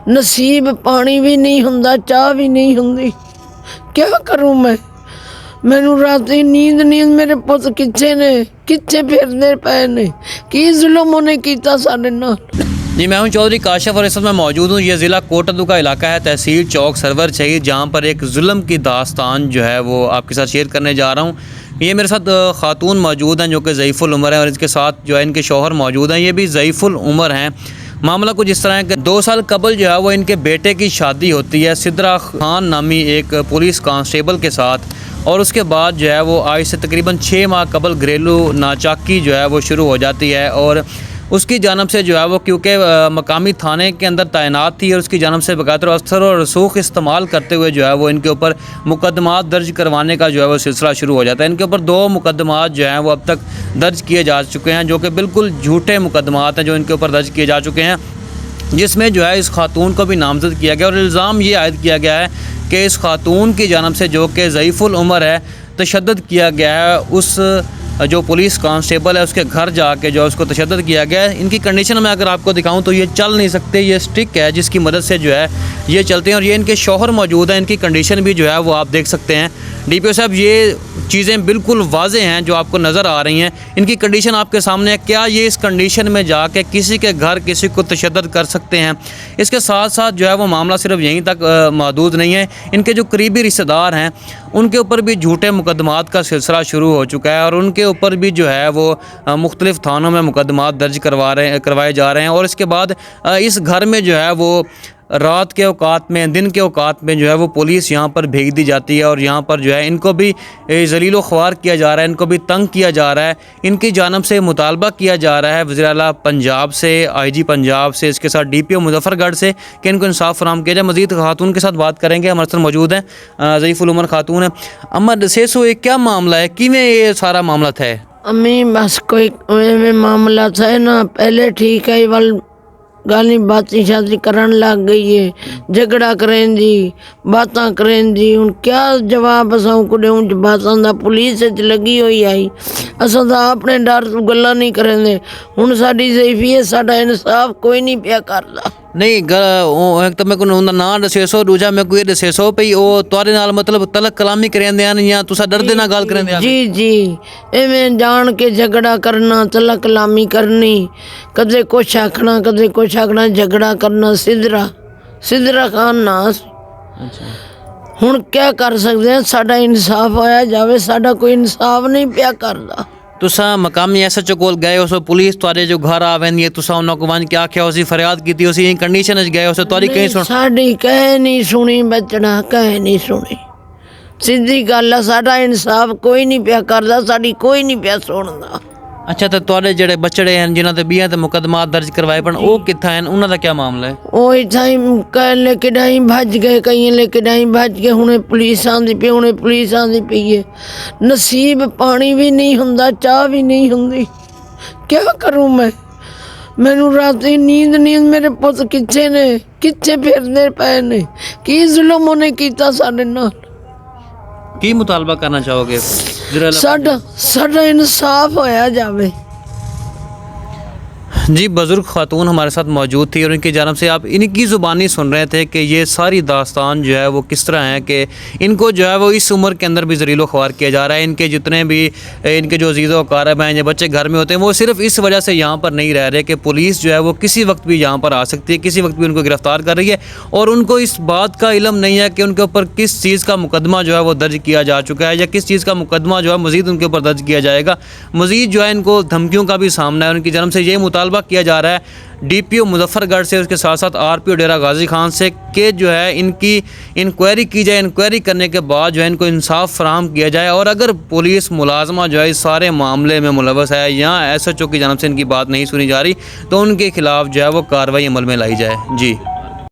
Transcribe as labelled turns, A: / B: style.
A: नसीब पानी भी नहीं हुंदा, चाह भी नहीं हुंदी। क्या करूं मैनू राती नींद नहीं, मेरे पुत किथे ने, किथे फिरदे पे ने, की जुल्म उन्हें कीता साडे नाल।
B: जी, मैं हूं चौधरी काशिफ और इस वक्त मैं मौजूद हूं। ये ज़िला कोटद्दू का इलाका है, तहसील चौक सरवर शहीद, जहां पर एक जुल्म की दास्तान जो है वो आपके साथ शेयर करने जा रहा हूं। ये मेरे साथ खातून मौजूद हैं जो कि ज़ईफ़ुल उम्र हैं और इसके साथ जो है इनके शौहर मौजूद हैं, ये भी ज़ईफ़ुल उम्र हैं। मामला कुछ इस तरह है कि 2 साल कबल जो है वो इनके बेटे की शादी होती है सिद्रा खान नामी एक पुलिस कांस्टेबल के साथ, और उसके बाद जो है वो आज से तकरीबन 6 माह कबल घरेलू नाचाकी जो है वो शुरू हो जाती है। और उसकी जानब से जो है वो, क्योंकि मकामी थाने के अंदर तैनात थी, और उसकी जानब से बकायदा असर और रसूख इस्तेमाल करते हुए जो है वो इनके ऊपर मुकदमात दर्ज करवाने का जो है वो सिलसिला शुरू हो जाता है। इनके ऊपर 2 मुकदमात जो हैं वो अब तक दर्ज किए जा चुके हैं, जो कि बिल्कुल झूठे मुकदमात हैं जो इनके ऊपर दर्ज किए जा चुके हैं, जिसमें जो है इस खातून को भी नामजद किया गया और इल्ज़ाम ये आयद किया गया है कि इस खातून की जानब से, जो कि ज़ईफ़ुल उम्र है, तशद्दुद किया गया है। उस जो पुलिस कांस्टेबल है उसके घर जाके जो है उसको तशद्दुद किया गया है। इनकी कंडीशन में अगर आपको दिखाऊं तो ये चल नहीं सकते, ये स्टिक है जिसकी मदद से जो है ये चलते हैं, और ये इनके शौहर मौजूद हैं। इनकी कंडीशन भी जो है वो आप देख सकते हैं। DPO साहब, ये चीज़ें बिल्कुल वाज़े हैं जो आपको नज़र आ रही हैं, इनकी कंडीशन आपके सामने है। क्या ये इस कंडीशन में जाके किसी के घर किसी को तशद्दुद कर सकते हैं? इसके साथ साथ जो है वो मामला सिर्फ यहीं तक महदूद नहीं है, इनके जो करीबी रिश्तेदार हैं उनके ऊपर भी झूठे मुकदमात का सिलसिला शुरू हो चुका है, और उनके ऊपर भी जो है वो मुख्तलिफ़ थानों में मुकदमात दर्ज करवाए जा रहे हैं। और इसके बाद इस घर में जो है वो रात के औकात में, दिन के औकात में जो है वो पुलिस यहाँ पर भेज दी जाती है, और यहाँ पर जो है इनको भी ज़लील व ख्वार किया जा रहा है, इनको भी तंग किया जा रहा है। इनकी जानब से मुतालबा किया जा रहा है वज़ीर आला पंजाब से, IG पंजाब से, इसके साथ DPO मुजफ्फरगढ़ से कि इनको इंसाफ फराहम किया जाए। मज़ीद खातून के साथ बात करेंगे, हमारे साथ मौजूद हैं, ज़ईफ़ुल उम्र खातून है। अम्मा दसेसो ये क्या मामला है, किवें ये सारा मामला था?
A: अम्मी बस कोई में मामला था ना, पहले ठीक है, वाल गाली बातें शादी करन लग गई है, झगड़ा करें जी, बातें करें जी। हूँ क्या जवाब असां को देऊँ बातों का? पुलिस लगी हुई आई, असां तो अपने डर तो गल्लां नहीं करेंगे। हूँ साडी ज़ईफ़ी है, साडा इंसाफ कोई नहीं पिया करदा।
B: नहीं एक तो मैं को उनका नाम दसेसो, दूजा मैं को ये दसेसो भई वो तुहाडे नाल मतलब तलक कलामी करेंदे हैं या तुसा डरदे ना गल करेंदे?
A: जी जी, एवें जान के झगड़ा करना, तलक कलामी करनी, कदे कुछ आखना कदे कुछ आखना, झगड़ा करना। सिद्रा खान नास। हुण क्या कर सकते हैं? साडा इंसाफ होया जावे, साडा कोई इंसाफ नहीं पिया करदा।
B: तुसा मकामी SHO कोल गए हो, पुलिस तुहाडे जो घर आ वेंदी है, तुसा उन्हां को वंज के आख्या होसी, फरियाद कीती होसी, इन कंडीशन च गए हो, तुहाडी कहीं सुन?
A: साडी कहे नहीं सुनी बचना, कहे नहीं सुनी। सीधी गल है, साडा इंसाफ कोई नहीं पिया करदा, साडी कोई नहीं पिया सुनदा।
B: अच्छा, तो तुहाडे जेड़े बचड़े हैं जिन्हां ते 20 ते मुकदमा दर्ज करवाए पण ओ कित्था हैं, उन्हां दा क्या मामला है?
A: ओ इथाई कह लेके डाई भज गए, कई लेके डाई भज गए। हुणे पुलिस आंदी पई, हुणे पुलिस आंदी पई है। नसीब पानी भी नहीं हुंदा, चाह भी नहीं हुंदी। क्या करूं मैनू राती नींद नहीं, मेरे पुत किथे ने, किथे फिरदे पे ने, की जुल्म उन्हें कीता साडे नाल।
B: की मुतालबा करना चाहोगे?
A: साडा इंसाफ होया जावे।
B: जी, बुज़ुर्ग खातून हमारे साथ मौजूद थी और इनकी जानब से आप इनकी ज़ुबानी सुन रहे थे कि ये सारी दास्तान जो है वो किस तरह है कि इनको जो है वो इस उम्र के अंदर भी ज़लील ख्वार किया जा रहा है। इनके जितने भी इनके जो अज़ीज़ व अक़ारब हैं, जो बच्चे घर में होते हैं, वो सिर्फ इस वजह से यहाँ पर नहीं रह रहे कि पुलिस जो है वो किसी वक्त भी यहाँ पर आ सकती है, किसी वक्त भी उनको गिरफ़्तार कर रही है, और उनको इस बात का इल्म नहीं है कि उनके ऊपर किस चीज़ का मुकदमा जो है वो दर्ज किया जा चुका है, या किस चीज़ का मुकदमा जो है मज़ीद उनके ऊपर दर्ज किया जाएगा। मज़ीद जो है इनको धमकियों का भी सामना है। उनकी जानब से ये मुतालबा किया जा रहा है DPO मुजफ्फरगढ़ से, उसके साथ साथ RPO डेरा गाजी खान से कि जो है इनकी इंक्वायरी की जाए, इंक्वायरी करने के बाद जो है इनको इंसाफ फराहम किया जाए, और अगर पुलिस मुलाजमा जो है इस सारे मामले में मुलव्वस है या SHO की जानब से इनकी बात नहीं सुनी जा रही तो उनके खिलाफ जो है वो कार्रवाई अमल में लाई जाए। जी।